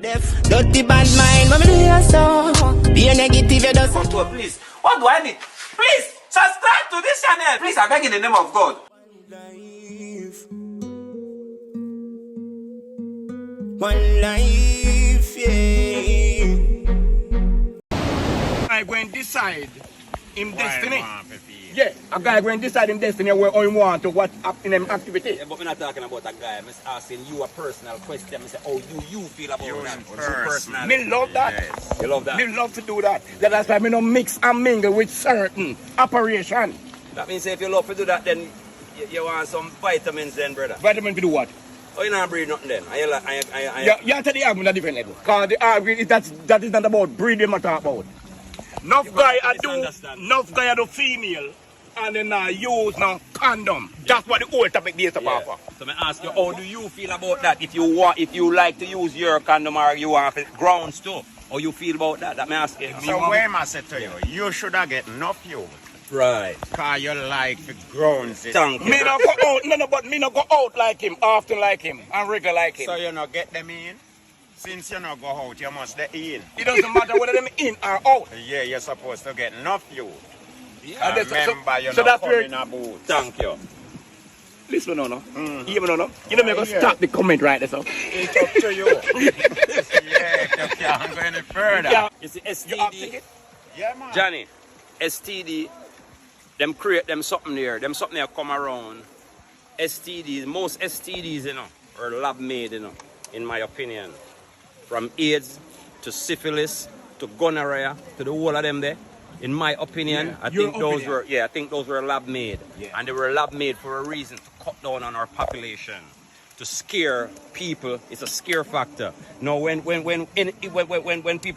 Dirty bad mind, what me do you so? Be a negative, you just. Please, what do I need? Please, subscribe to this channel. Please, I beg in the name of God. One life, yeah. I go and decide him destiny. Yeah, a guy going to decide him destiny where he want to what in them activity. Yeah, but we're not talking about a guy. I'm asking you a personal question. I say, how do you feel about that? Personal. Me love that. Yes. You love that? Me love to do that. That's why me don't mix and mingle with certain operation. That means if you love to do that, then you want some vitamins then, brother. Vitamin to do what? Oh, you not breed nothing then? You tell the argument a different level. Because the argument that is not about breeding I talk about. Enough guy do female and then use no condom. That's what the whole topic is about. So I ask you, how do you feel about that? If you like to use your condom or you want grounds too, how you feel about that? That me ask you. So when I say to you, you should have get enough youth. Right. Cause you like the grounds. Thank you. Me not go out, but me not go out like him, often like him, and regular like him. So you not get them in? Since you not go out, you must get in. It doesn't matter whether them in or out. Yeah, you're supposed to get enough youth. Yeah. Remember, you're so not that's where, coming a boot. Thank you. Listen, no. You know, me go stop the comment right there, so. It's up to you. Yeah, if you can't go any further. Yeah. You see, STD. Yeah, man. Johnny, STD, them create them something there. Them something there come around. STDs, most STDs, you know, are lab made, you know, in my opinion. From AIDS to syphilis to gonorrhea to the whole of them there. In my opinion, I think those were lab made. Yeah. And they were lab made for a reason, to cut down on our population, to scare people. It's a scare factor. Now when people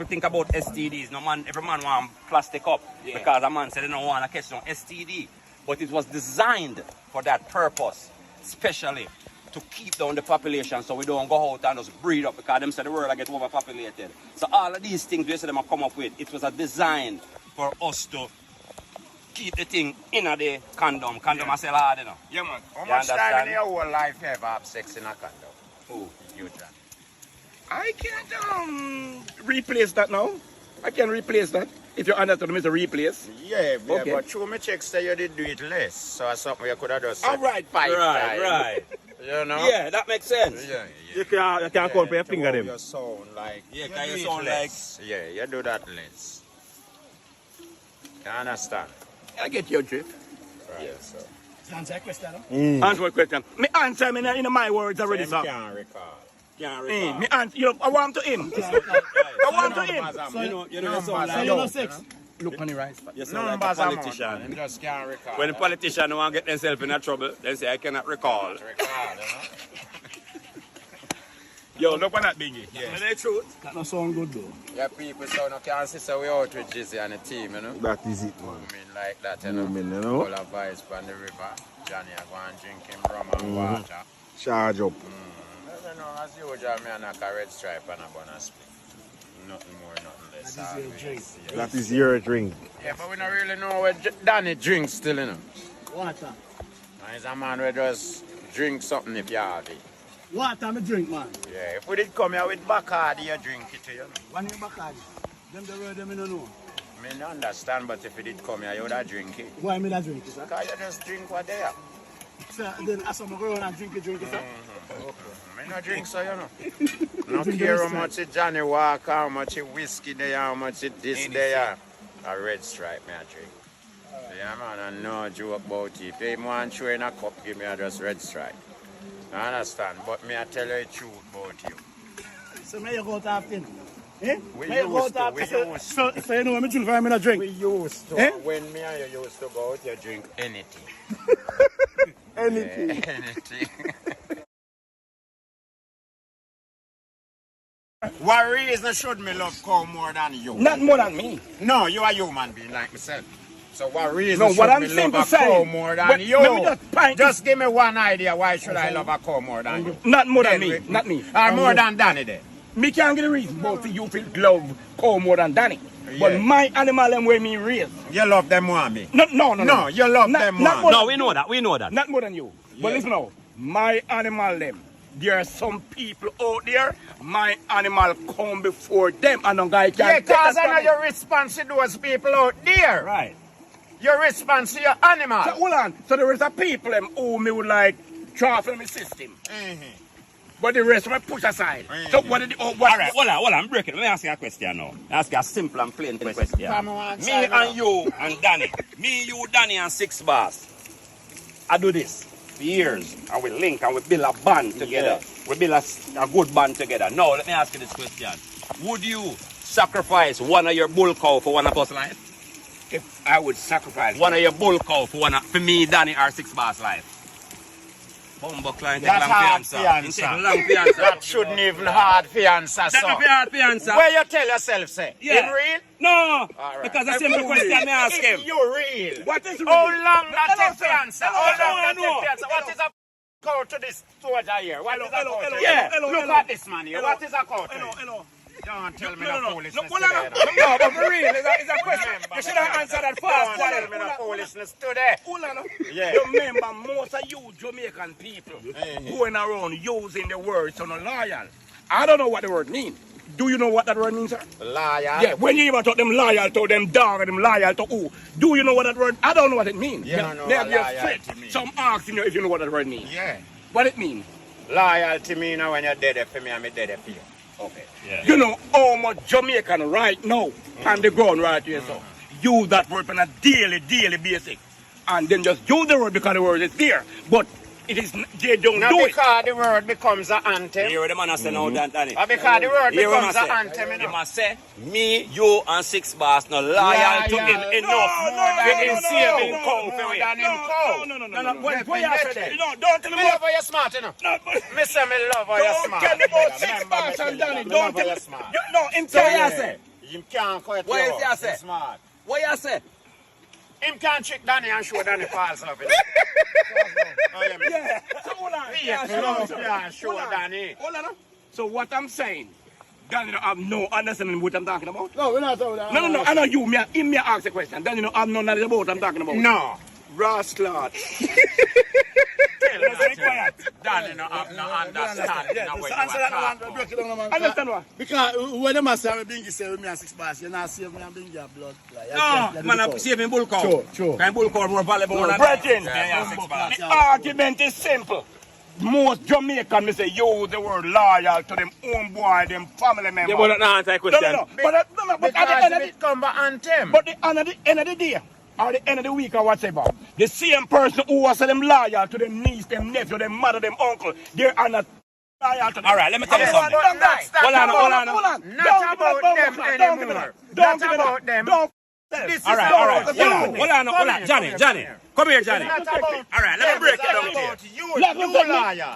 think about STDs, every man want plastic up because a man said they don't want to catch no STD. But it was designed for that purpose, especially to keep down the population so we don't go out and just breed up because them say the world will get overpopulated. So all of these things we say them come up with, it was a design for us to keep the thing in the condom. Condom I sell hard, you know. Yeah, man. How much time in your whole life you ever have sex in a condom? Who? You, John. I can't replace that now. I can replace that. If you understand me, it's a replace. Yeah, Okay. But through my checks say you did do it less. So that's something you could have done. All right, Right. You know? Yeah, that makes sense. Yeah. You can't call for your finger them. You sound like... Yeah, you can you do it sound less. Yeah, you do that less. You understand? I get your drift. Right, so... Answer a question, Answer my question. Me answer me in my words already, sir. Can't recall. Can't recall. Me answer. You know, I want to in. I want to in. You know, so So you know sex? Look on the right. you sound like a politician. You just can't recall. When the politician want to get themselves in trouble, they say, I cannot recall. Recall, you know? Yo, look on that Bingi. Yeah. Is that truth? That not sound good though. Yeah, people so no can't see so we out with Jizzy and the team, you know? That is it, man. I mean like that, you know? Full of vibes from the river. Johnny I go and drink him rum and water. Charge up. You know, as usual, me I knock a red stripe and a bun split. Nothing more, nothing less. That is your drink. Yeah. That is your drink. Yeah, but we don't really know what Danny drinks still, you know? Water. And he's a man who just drink something if you have it. Water me drink, man. Yeah, if we did come here with Bacardi, you drink it, you know? One in Bacardi. Them the word them I don't know. I mean, I understand, but if you did come here, you would have drink it. Why me that drink it, sir? Because you just drink what they have. So then as I'm going and drink it, sir. I no drink so, you know. No care how much it Johnny Walker, how much it whiskey there, how much it this there. A red stripe, me I drink. Yeah, man, I know joke about it. If you want to throw in a cup, give me a just red stripe. I understand, but me I tell you the truth about you. So may you go to have dinner? Eh? We May you go used to to, have we so, used so, so you know when me drink, I'm in a drink. We used to. Eh? When me and you used to go out, you drink anything. Anything. Yeah, anything. What reason should me love cow more than you? Not more than me. No, you are a human being like myself. So what reason No, should what I'm me saying love to a cow say, more than but you? let me just point Just give me one idea why should I love a cow more than you? Not more than Then me. Not me. Or more than Danny then? Me can't get a reason. Both of you feel love cow more than Danny. Yeah. But my animal them way me raise. You love them more than me? No. No, you love them more. Not more No, than- we know that. We know that. Not more than you. But Yeah. listen now. My animal them there are some people out there, my animal come before them, and no guy can Yeah, take because that I know from your response to those people out there. Right. Your response to your animal. So hold on. So there is a people them who me would like try from my system. But the rest of me push aside. So what did the what All right, hold on, I'm breaking. Let me ask you a question now. Ask you a simple and plain question. Me and you and Danny. Me, you, Danny, and Six Boss. I do this for years. And we link and we build a band together. We build a good band together. Now, let me ask you this question. Would you sacrifice one of your bull cow for one of us life? if I would sacrifice One of your bull cow for me, Danny, or Six Boss life? That's hard for answer. That shouldn't even hard for answer, That's so. not hard for answer. Where you tell yourself, say? Yeah. In real? No, Alright. because the simple question me ask him. If you real. What is real? How long that Hello, take sir. to answer? Hello, How long hello, that hello. take to answer? What is a cow to this soldier here? What is a cow to Yeah. hello, Look hello. at this man here. Hello. What is a cow to Hello, him? hello. Don't tell me No, the no, no. foolishness No, today. no, but for real, it's a question. You should have answered that Don't fast. tell me the foolishness today. Hold on. Yeah. Remember, most of you Jamaican people going around using the word so no loyal. I don't know what the word means. Do you know what that word means, sir? Liar. Yeah, when you even talk them loyal to them dog and them loyal to who? Do you know what that word? I don't know what it means. You don't know They what have your loyalty split. means. So I'm asking you if you know what that word means. Yeah. What it means? Loyalty mean when you're dead for me and me dead for you. Okay. Yeah. You know how much Jamaican right now on the ground right here, so use that word on a daily basis. And then just use the word because the word is there. But it is they don't Now do it. because the word becomes an anthem. Hear what the man say now, Danny. Because the word Hear what becomes man an say. anthem, you He know. must say, me, you, and Six Boss no loyal to him enough. than him saving cow. cow More for than him cow. No. Definitely. What you say? No, don't tell me Me love how you're smart, you know. No, but Me say me love how you're don't smart. tell me about Remember, Six me Boss tell and you, Danny. me Don't love how tell you're me. smart. No, him So tell what you. you say? You can't cut What you is out. you say? You're smart. What you say? Him can't trick Danny and show Danny false love. You know? Oh, yeah, me. Yeah. So hold on. Yeah, show Hold on. Danny. Hold on. So what I'm saying, Danny don't have no understanding what I'm talking about. No, we're not talking about that. No. I know you. Me ask the question. Danny don't have no knowledge about what I'm talking about. No. Rascal. Tell me Stay quiet. Danny no have no understanding of what So you answer that are one, talking break it down, man. Understand what? Because when the master and Bingi say with me and Six Boss, you're not saving me and Bingi a blood. No, man, I'm saving bull cow. Sure. Can bull cow more valuable than Brethren, Yeah, Six Boss. the argument is simple. Most Jamaican, me say, use the word loyal to them own boy, them family members. You want to answer a question? No. But at the Because end of it come by anthem. But the end of the day, or the end of the week or whatever, the same person who was them loyal to them niece, them nephew, them mother, them uncle, they are not loyal to them. All right, let me tell you Yes, something. but that's Hold on. not about them anymore. Not about them. This is All right. about you. Hold on. Johnny. Come here, Johnny. It's not about All right, let me break it down It's to you. about you. Let me You break it. loyal.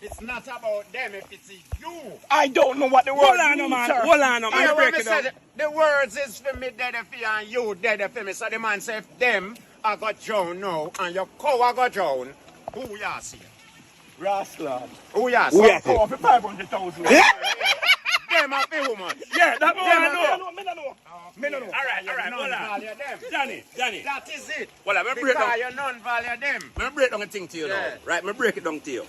It's not about them if it's you. I don't know what the word Hold on, means, man. sir. Hold on, man. Yeah, when Break me it down. say the words is for me dead for you and you dead for me. So the man say if them I got drowned now and your cow I got drowned, who you see? Rascal. Who you Who see? you Go for 500,000. Them a be woman. Yeah, that Me one no I know. know. Me no know. Me no know. All right, hold on. Value them. Johnny. That is it. Well, let me break Because down. you non-value them. Let me break down a thing to you now. Yeah. Right, me break it down to you.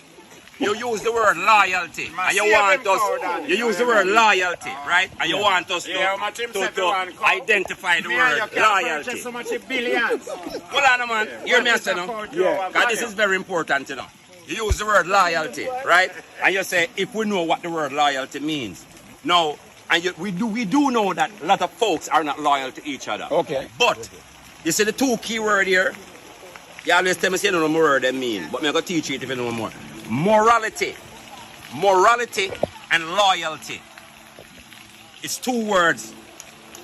You use the word loyalty, Man, and you see want them cow, us. Danny. You use the word loyalty, right? And you want us Yeah, how much him said the one to cow? identify the Me and you word can loyalty. purchase so much billions. Hold on, man. Hear me, I say now. Yeah. Because this is very important, you know. You use the word loyalty, right? And you say, if we know what the word loyalty means. Now, and we do know that a lot of folks are not loyal to each other. Okay. But, you see the two key word here? You always tell me, say, you don't know what word they mean. But I'm going to teach you it if you know more. Morality and loyalty. It's two words,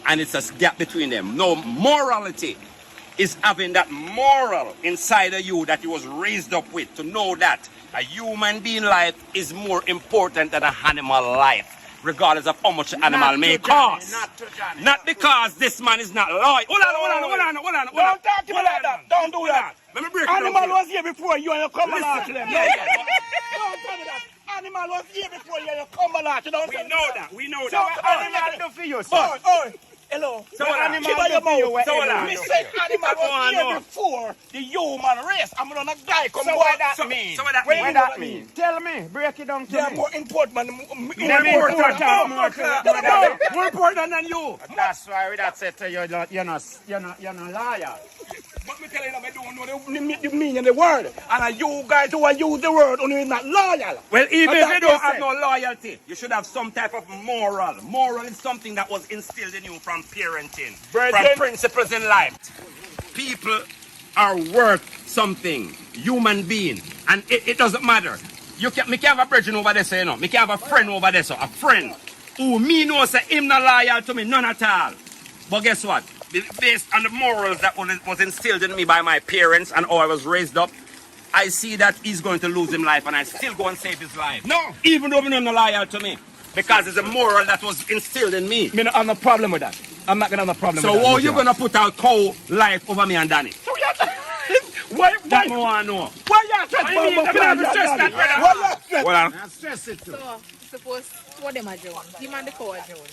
and it's a gap between them. No, morality is having that moral inside of you that you was raised up with, to know that a human being life is more important than an animal life, regardless of how much the animal may cost. Not to Johnny. Not because this man is not loyal. Hold on. Don't talk to me like that. Don't do that. Let me break it down to Animal you. was here before you and you come along to them. Yeah. Don't tell me that. Animal was here before you and you come along to them. We know that. So animal do for you, Oi. Hello. So what? Animal Keep on your do you mouth. So what? what? Me say animal That's what I was here know. before the human race. I'm gonna die come So back. what that mean? So what that What mean? do What that mean? Tell me. Break it down to They are me. more important, man. More important than you. That's why we that said to you, you're not liar. But me tell you, I don't know the meaning of the word. And you guys who use the word, only not loyal. Well, even And if you that don't is have it. no loyalty, you should have some type of moral. Moral is something that was instilled in you from parenting, Brethren. from principles in life. People are worth something, human being, and it doesn't matter. Me can have a brethren over there, so you know. Me can have a friend over there, so a friend who me know say him not loyal to me, none at all. But guess what? Based on the morals that was instilled in me by my parents and how I was raised up, I see that he's going to lose his life and I still go and save his life. No. Even though he's not loyal to me. Because it's a moral that was instilled in me. Me not have no problem with that. I'm not gonna have no problem So with that. how you gonna put out cow life over me and Danny? Why That me want to know. Why you stress I mean, about you have to stress that, brother. Why you stress? Well, I stress it too. So, suppose two of them are drowned. Him and the cow are drowned.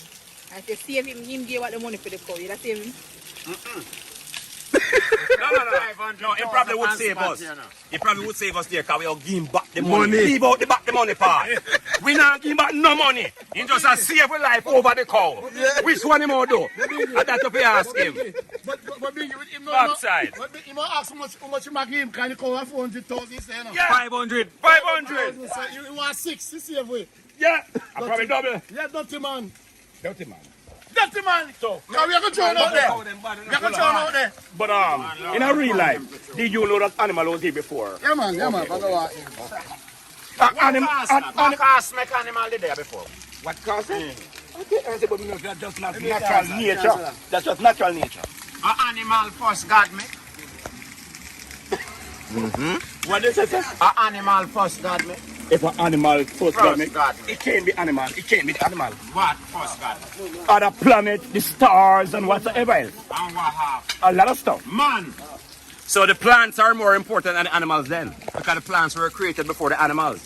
And if you save him give what the money for the cow, you'll save him. No, he probably would save us. He probably would save us there because we'll give him back the money. Leave out the back the money part. We not give him back no money. He just a save a life over the cow. Which one him will do? And that's what we ask him. But Bingi, with him Backside. But him not ask how much you make him. Can you call her 400,000 he say, no? Yeah. 500. 500. So you want 6 to save with. Yeah, I probably double. Yeah, dirty man. Dirty man. Dirty man. So, we are going to join out there. We are going to join out there. But in a real life, did you know that animal was here before? Yeah, man. But no what? What cost make animal there before? What cause it? Okay, but that's just not natural nature. That's just natural nature. An animal first God me. What is it? An animal first God me. If an animal first got me, God. it can't be animal. It can't be the animal. What first God? Other planet, the stars, and whatsoever else. And what half? A lot of stuff. Man. So the plants are more important than the animals then. Because the plants were created before the animals.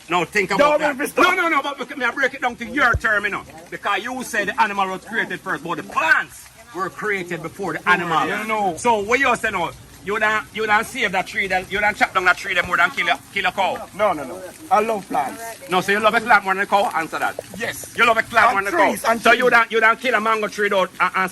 Now think about Don't that. stop. No, but me I break it down to your term, you know. Because you said the animal was created first, but the plants were created before the animal. You know. So what you say now? You don't save that tree, then you don't chop down that tree then more than kill a cow. No. I love plants. No, so you love a plant more than a cow? Answer that. Yes. You love a plant more And than a cow. trees, and So trees. you don't kill a mango tree though and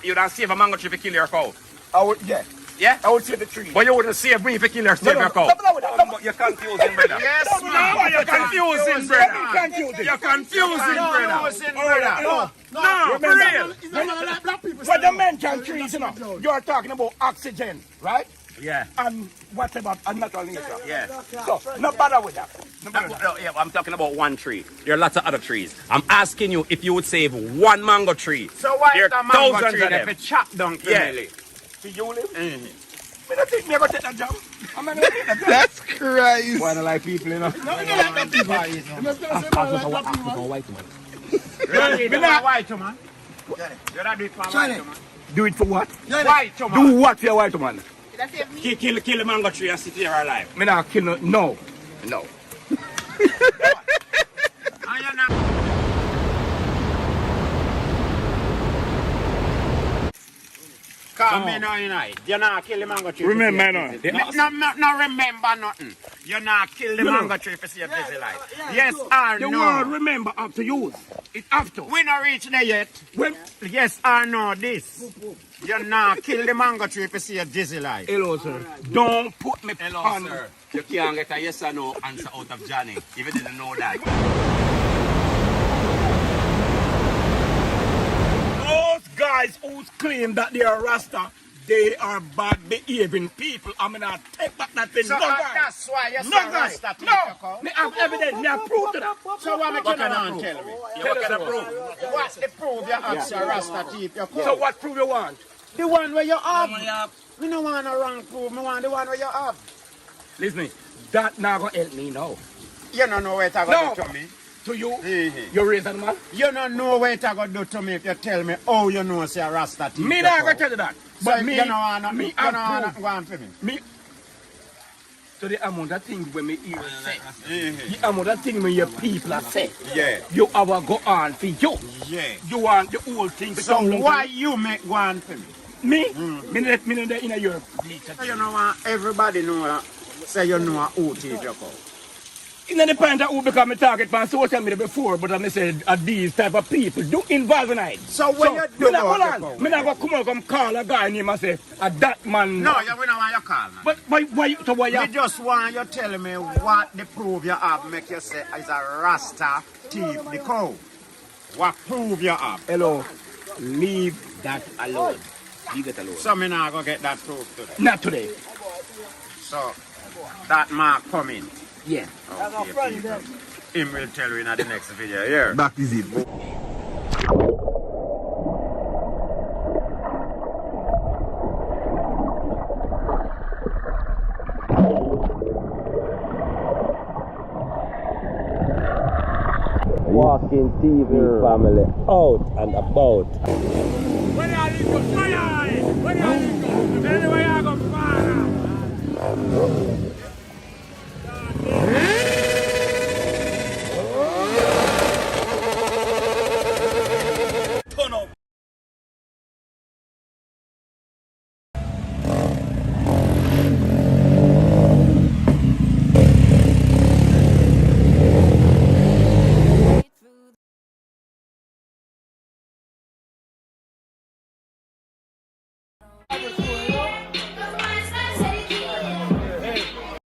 you don't save a mango tree to kill your cow. I would, yeah. Yeah? I would say the tree. But you wouldn't save me if you kill your save your cow. No. You're confusing, brother. Yes, No, man. you're confusing, brother. Confusing. You're confusing, brother. Confusing, brother. No, for real. It's not like black people. When you mention trees, you know, you're talking about oxygen, right? Yeah. And what about a natural nature? Yeah. So, no bother with that. No bother with that. No, yeah, I'm talking about one tree. There are lots of other trees. I'm asking you if you would save one mango tree. So why There is the are mango thousands tree of if them. it chop down criminally? See you live? Me not think me ever take that job. I'm not gonna take that job. That's crazy. Why I like people, you know? No, we don't like black people. You must not say man like black people, man. white man. Really, do it white man. You don't do it for white man. Do it for what? White man. Do what for your white man? That's save me. Kill the mango tree and sit here alive. Me not kill no. No. And you're not. Come me now, you know. You're not kill the mango tree. Remember, no. No, remember nothing. You're not kill the mango tree for save this life. Yes or The no? word remember have to use. It have to. We not reach there yet. When, Yes or no, this. You're not kill the mango tree for save this life. hello, sir. Don't put me on. You can't get a yes or no answer out of Johnny if you didn't know that. Those guys who claim that they are Rasta, they are bad behaving people. I'm gonna take back that thing. So No, guys. that's why you're No, so guys. Rasta No. Me have evidence. Me have proof to that. So what make you not tell me? What kind of proof? What's the proof you have your Rasta teeth your cow? So what proof you want? The one where you have. We don't want a wrong proof. We want the one where you have. Listen, that not gonna help me now. You don't know what it's going No. to do to me. To you, Mhm. you raise animal. You don't know what it's going to do to me if you tell me, oh, you know, say a Rasta teeth. Me your not cow. gonna tell you that. But But me, you know, me you have know, proof. go on for me. Me, to the amount of things when me hear say. The amount of things when your people are say. Yeah. You have a go on for you. Yeah. You want the whole thing to So come down why to you make one for me? me? Me not there in Europe. You know what? Everybody know say you know who teach you call. It not depend on who become a target on social media before, but I said these type of people do involve in it. So when you do hold what on, me not go come out come call a guy name and say that man. No, you don't want your call, man. But why Me you? just want you telling me what the proof you have make you say is a Rasta thief the cow. What proof you have? Hello, leave that alone. Leave it alone. So me not go get that proof today. Not today. So that mark come in. Yeah. Okay, people. Him will tell you in the next video. Here. Back is it. Walking TV family out and about. When I leave you, when I leave you, anyway I go far.